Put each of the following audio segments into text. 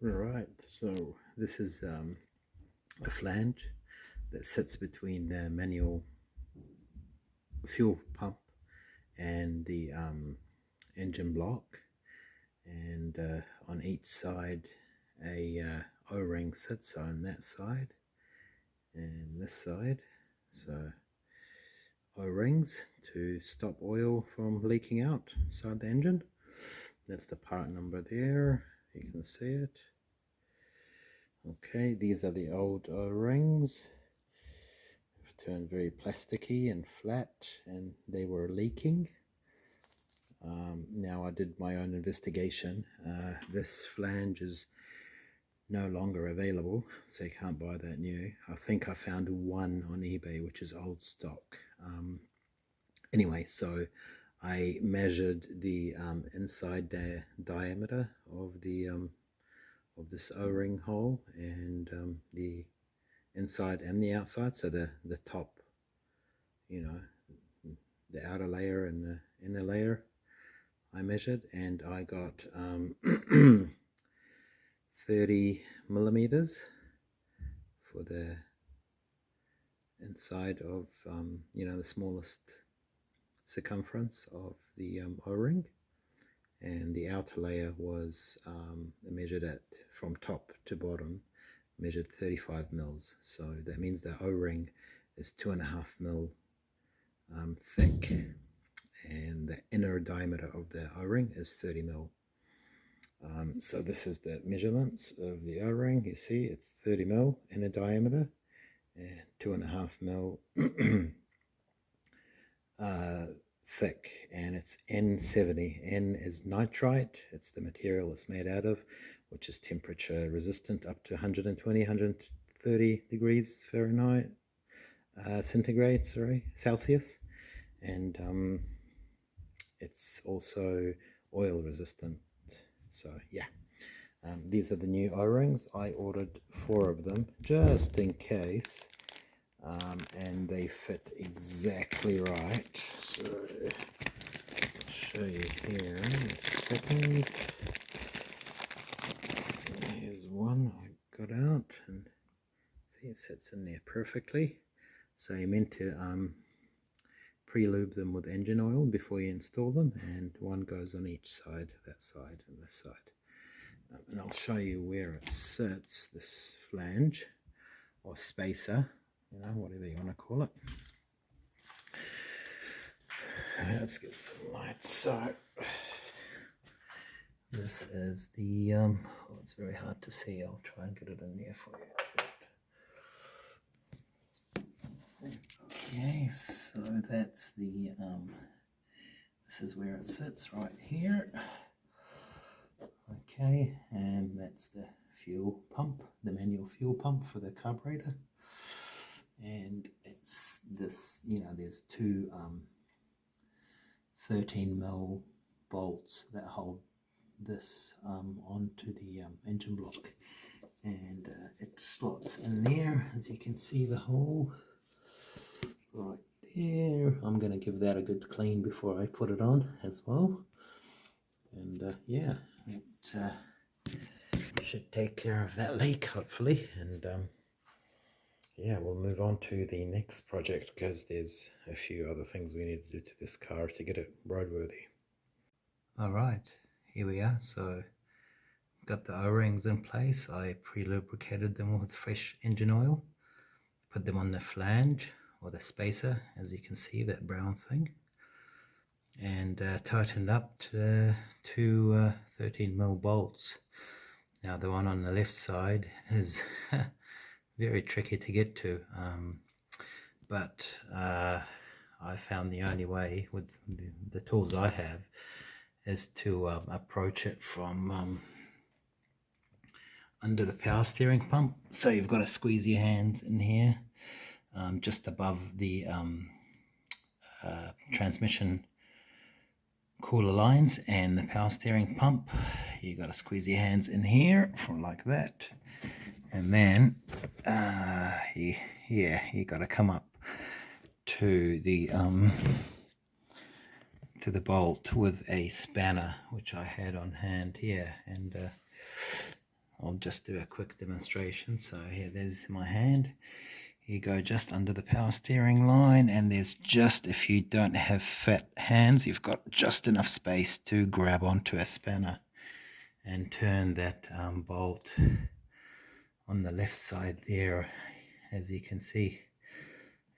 Right, so this is a flange that sits between the manual fuel pump and the engine block, and on each side a O-ring sits on that side and this side. So O-rings to stop oil from leaking out inside the engine. That's the part number there, you can see it. Okay, these are the old O-rings. Turned very plasticky and flat, and they were leaking. Now I did my own investigation. This flange is no longer available, so you can't buy that new. I think I found one on eBay, which is old stock. Anyway, so I measured the inside diameter of the of this O-ring hole, and the inside and the outside, so the top, you know, the outer layer and the inner layer I measured, and I got 30 millimeters for the inside of the smallest circumference of the O-ring, and the outer layer was measured at, from top to bottom, measured 35 mils. So that means the O-ring is 2.5 mil thick, and the inner diameter of the O-ring is 30 mil. So this is the measurements of the O-ring. You see it's 30 mil inner diameter and 2.5 mil thick, and it's N70. N is nitrite. It's the material it's made out of, which is temperature resistant up to 120, 130 degrees Fahrenheit, centigrade, sorry, Celsius. And it's also oil resistant. So yeah, these are the new O-rings. I ordered 4 of them just in case, and they fit exactly right. So I'll show you here in a second. Here's one I got out, and see it sits in there perfectly. So you're meant to pre-lube them with engine oil before you install them, and one goes on each side, that side and this side. And I'll show you where it sits, this flange or spacer, whatever you want to call it. Let's get some light. So this is the it's very hard to see. I'll try and get it in there for you. Okay, so that's the this is where it sits, right here. Okay, and that's the fuel pump, the manual fuel pump for the carburetor. And it's this, there's 2 13 mil bolts that hold this onto the engine block, and it slots in there, as you can see, the hole right there. I'm going to give that a good clean before I put it on as well, and yeah, it should take care of that leak, hopefully. And yeah, we'll move on to the next project, because there's a few other things we need to do to this car to get it roadworthy. Alright, here we are. So got the O-rings in place. I pre-lubricated them with fresh engine oil, put them on the flange or the spacer, as you can see, that brown thing, and tightened up to 2 13 mil bolts. Now the one on the left side is very tricky to get to, but I found the only way with the tools I have is to approach it from under the power steering pump. So you've got to squeeze your hands in here, just above the transmission cooler lines and the power steering pump. You got to squeeze your hands in here from like that, and then you got to come up to the bolt with a spanner, which I had on hand here, and I'll just do a quick demonstration. So here, there's my hand. You go just under the power steering line, and there's just, if you don't have fat hands, you've got just enough space to grab onto a spanner and turn that bolt on the left side there. As you can see,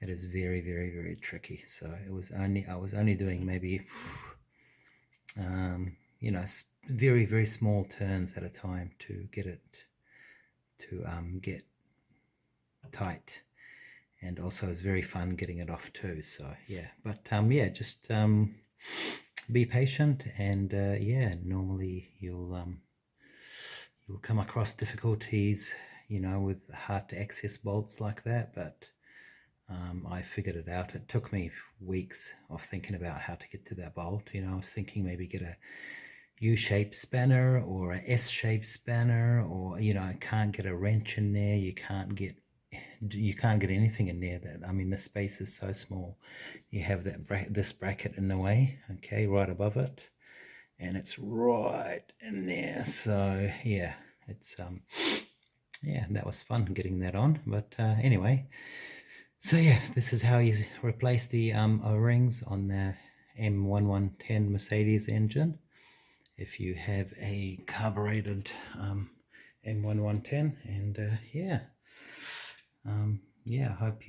it is very, very, very tricky. So I was only doing maybe you know, very, very small turns at a time to get it to get tight. And also it's very fun getting it off too. So yeah, but yeah, just be patient, and yeah, normally you'll come across difficulties, you know, with hard to access bolts like that, but I figured it out. It took me weeks of thinking about how to get to that bolt. You know, I was thinking maybe get a U-shaped spanner or a S-shaped spanner, or, you know, I can't get a wrench in there. You can't get anything in there. That, I mean, the space is so small. You have that this bracket in the way, okay, right above it, and it's right in there. So yeah, it's yeah, that was fun getting that on. But anyway, so yeah, this is how you replace the O-rings on the M110 Mercedes engine. If you have a carbureted M110, and yeah, yeah, hope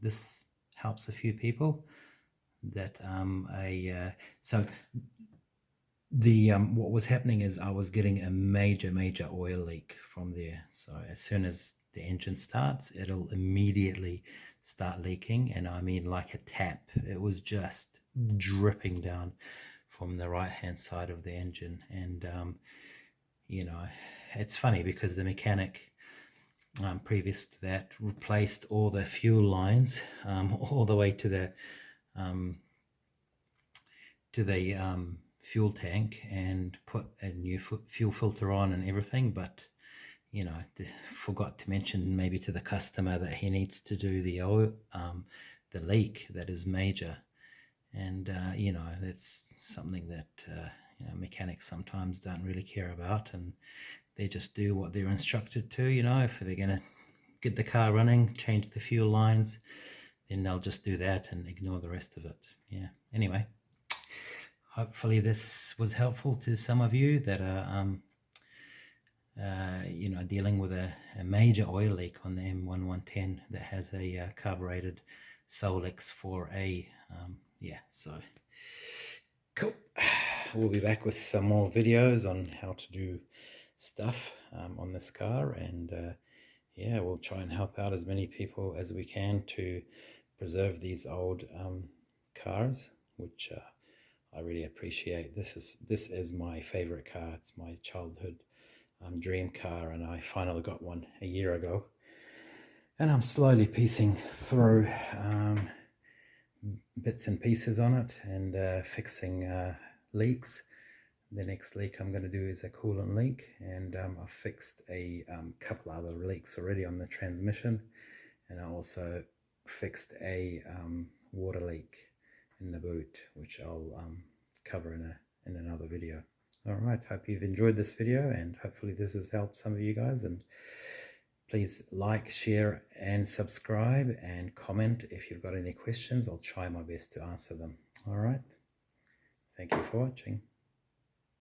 this helps a few people. That so the what was happening is I was getting a major oil leak from there. So as soon as the engine starts, it'll immediately start leaking, and I mean like a tap. It was just dripping down from the right hand side of the engine. And you know, it's funny because the mechanic previous to that replaced all the fuel lines all the way to the fuel tank, and put a new fuel filter on and everything, but you know, forgot to mention maybe to the customer that he needs to do the leak that is major. And you know, that's something that you know, mechanics sometimes don't really care about, and they just do what they're instructed to. You know, if they're going to get the car running, change the fuel lines, then they'll just do that and ignore the rest of it. Yeah, anyway, hopefully this was helpful to some of you that are you know, dealing with a major oil leak on the M110 that has a carbureted Solex 4A. Yeah, so cool. We'll be back with some more videos on how to do stuff on this car, and yeah, we'll try and help out as many people as we can to preserve these old cars, which I really appreciate. This is my favorite car. It's my childhood dream car, and I finally got one a year ago, and I'm slowly piecing through bits and pieces on it, and fixing leaks. The next leak I'm going to do is a coolant leak, and I've fixed a couple other leaks already on the transmission, and I also fixed a water leak in the boot, which I'll cover in another video. Alright, hope you've enjoyed this video, and hopefully this has helped some of you guys. And please like, share and subscribe, and comment if you've got any questions. I'll try my best to answer them. Alright, thank you for watching.